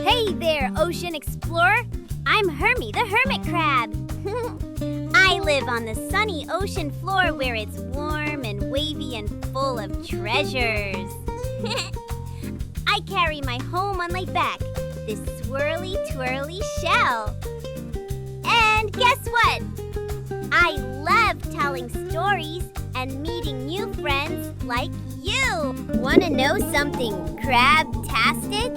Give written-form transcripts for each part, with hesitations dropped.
Hey there, ocean explorer! I'm Hermie the Hermit Crab. I live on the sunny ocean floor where it's warm and wavy and full of treasures. I carry my home on my back, this swirly twirly shell. And guess what? I love telling stories and meeting new friends like you. Want to know something crab-tastic?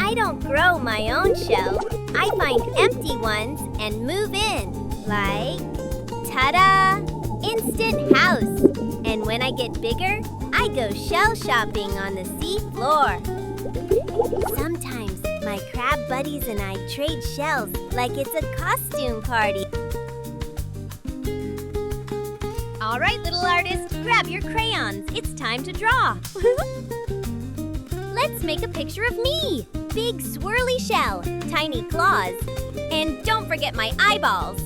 I don't grow my own shell. I find empty ones and move in. Like, ta-da! Instant house. And when I get bigger, I go shell shopping on the sea floor. Sometimes my crab buddies and I trade shells like it's a costume party. All right, little artist, grab your crayons. It's time to draw. Let's make a picture of me. Big swirly shell, tiny claws, and don't forget my eyeballs.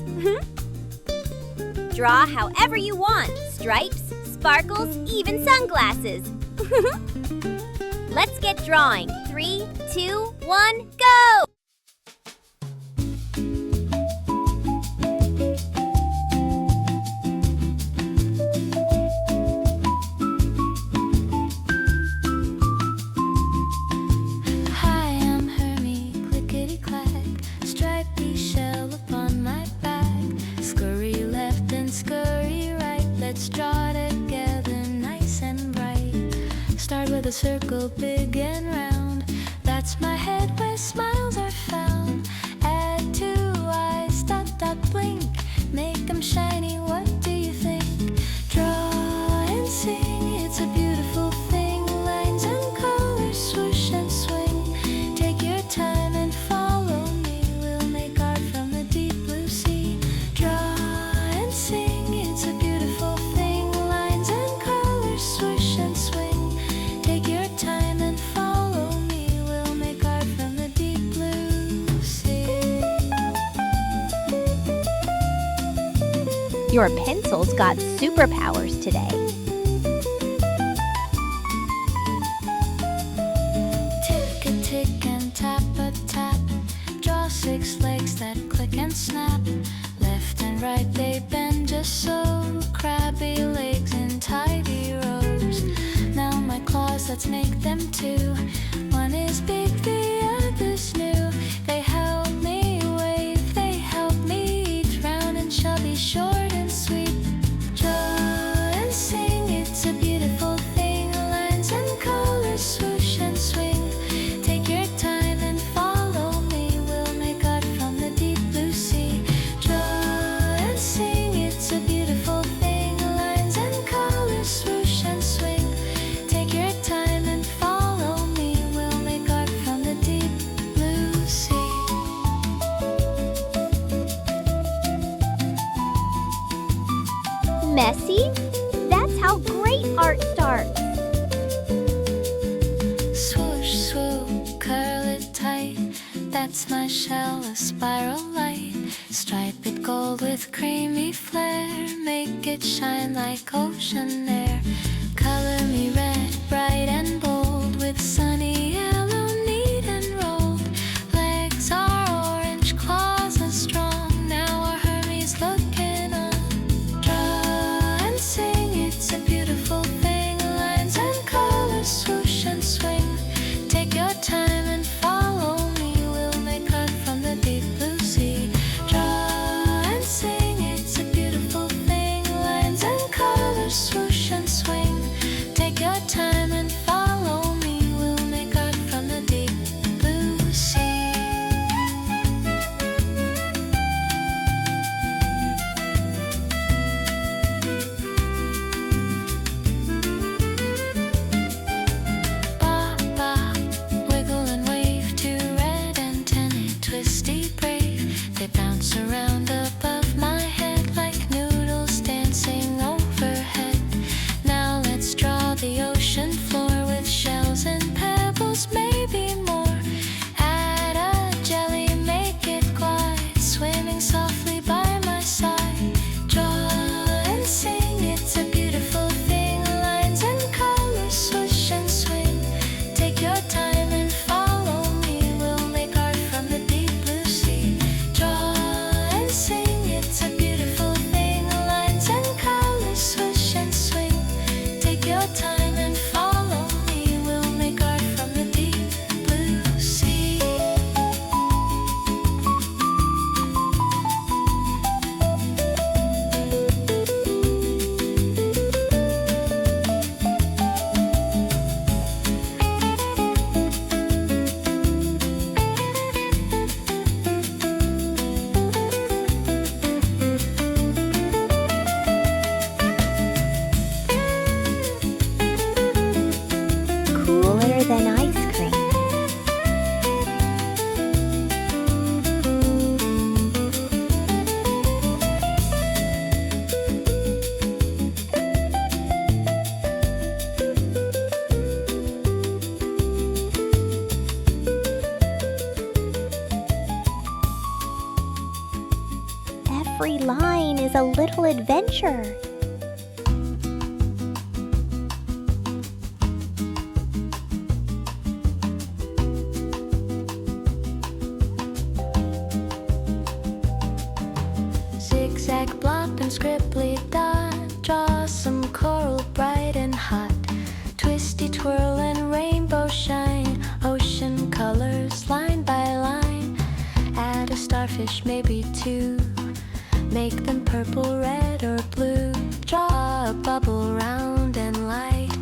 Draw however you want. Stripes, sparkles, even sunglasses. Let's get drawing. 3, 2, 1, go! With a circle big and round, that's my head where smiles are found. Add 2 eyes, dot dot blink, make them shiny, what do you think? Draw and sing, it's a beautiful thing. Lines and colors swoosh and swing. Take your time and follow me, we'll make art from the deep blue sea. Draw and sing, it's a beautiful thing. Lines and colors swoosh and swing. Take your time and follow me, we'll make art from the deep blue sea. Your pencil's got superpowers today. Tick a tick and tap a tap. Draw 6 legs that click and snap. Left and right they bend just so. Crabby legs in tidy rows. Now my claws, let's make them 2. One is big, the other's new. They help me wave, they help me eat. Round and chubby, short and sweet. Draw and sing, it's a beautiful thing. Lines and colors swoosh and swing. Take your time and follow me, we'll make art from the deep blue sea. Draw and sing, it's a beautiful thing. Lines and colors swoosh and swing. Take your time and follow me, we'll make art from the deep blue sea. Messy? That's how great art starts. Swoosh, swoop, curl it tight. That's my shell, a spiral light. Stripe it gold with creamy flare. Make it shine like ocean air. Color me red, bright and bold, with sunny yellow, neat and rolled. Legs are orange, claws are strong. Now our Hermie's looking on. Draw and sing, it's a beautiful thing. Lines and colors swoosh and swing. Take your time and follow me, we'll make art from the deep blue sea. Draw and sing, it's a beautiful thing. Lines and colors swoosh every line is a little adventure. Zigzag, blot, and scribbly dot. Draw some coral bright and hot. Twisty twirl and rainbow shine. Ocean colors line by line. Add a starfish, maybe two. Make them purple, red, or blue. Draw a bubble round and light.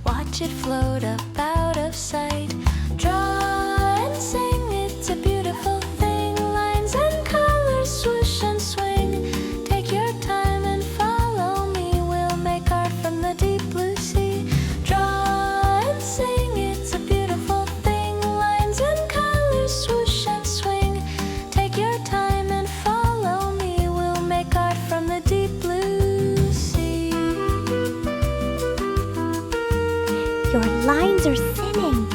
Watch it float up out of sight. Draw and sing, it's a beautiful thing. Lines and colors swoosh and swing. Take your time and follow me. We'll make art from the deep blue sea. Draw and sing, it's a beautiful thing. Lines and colors swoosh and swing. Take your time and follow me. We'll make art from the deep blue sea. Your lines are thinning.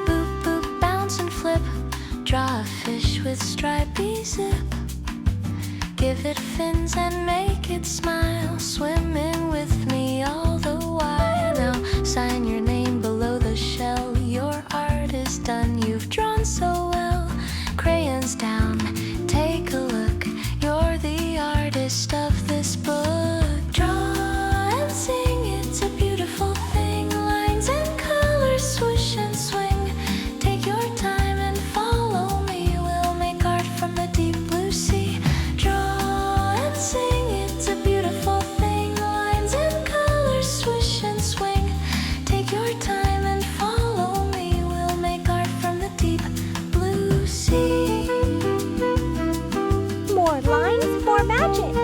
Boop, boop, bounce and flip. Draw a fish with stripy zip. Give it fins and make it smile. Swim in with me all the while. Now sign your name below the shell. Your art is done, you've drawn so well. Crayons down, take a look. You're the artist of this book. Draw and sing, it's a beautiful thing. Lines and colors swoosh and swing. Take your time and follow me. We'll make art from the deep blue sea. Draw and sing, it's a beautiful thing. Lines and colors swoosh and swing. Take your time and follow me. We'll make art from the deep blue sea. More lines, more magic.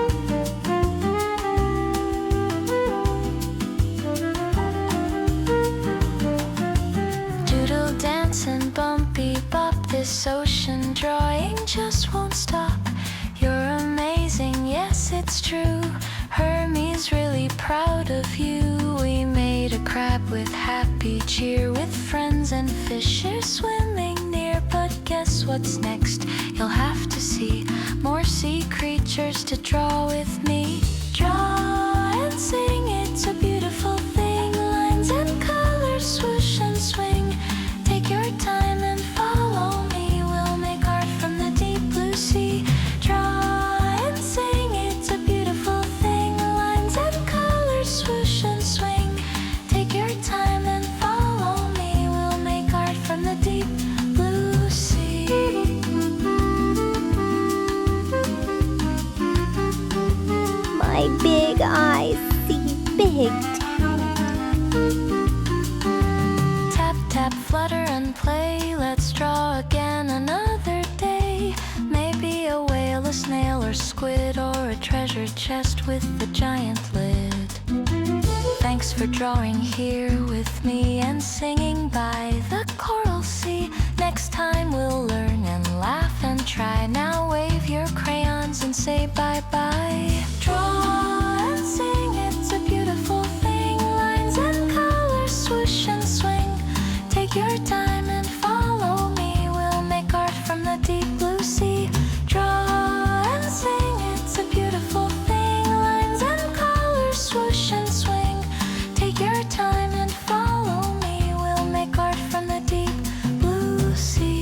Doodle dance and bumpy bop. This ocean drawing just won't stop. You're amazing, yes it's true. Hermie's really proud of you. We made a crab with happy cheer, with friends and fishes swimming near. But guess what's next? You'll have to see more sea creatures to draw with me. Draw and sing, it's a beautiful thing. Lines and colors swoosh and swing. Take your time and follow me. We'll make art from the deep blue sea. Draw and sing, it's a beautiful thing. Lines and colors swoosh and swing. Take your time and follow me. We'll make art from the deep blue sea. My big eyes see big Tap, tap, flutter and play. Let's draw again another day. Maybe a whale, a snail, or squid, or a treasure chest with a giant lid. Thanks for drawing here with me and singing by the coral sea. Next time we'll learn and laugh and try. Now wave your crayons and say bye-bye. Draw and sing, it's a beautiful thing. Lines and colors swoosh and swing. Take your time and follow me. We'll make art from the deep blue sea. Draw and sing, it's a beautiful thing. Lines and colors swoosh and swing. Take your time and follow me. We'll make art from the deep blue sea.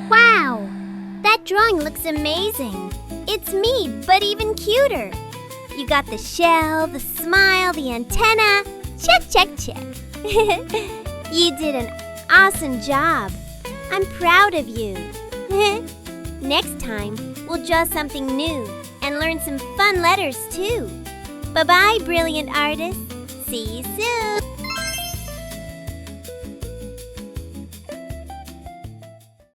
Wow! That drawing looks amazing. It's me, but even cuter. You got the shell, the smile, the antenna. Check, check, check. You did an awesome job. I'm proud of you. Next time, we'll draw something new and learn some fun letters too. Bye-bye, brilliant artists. See you soon.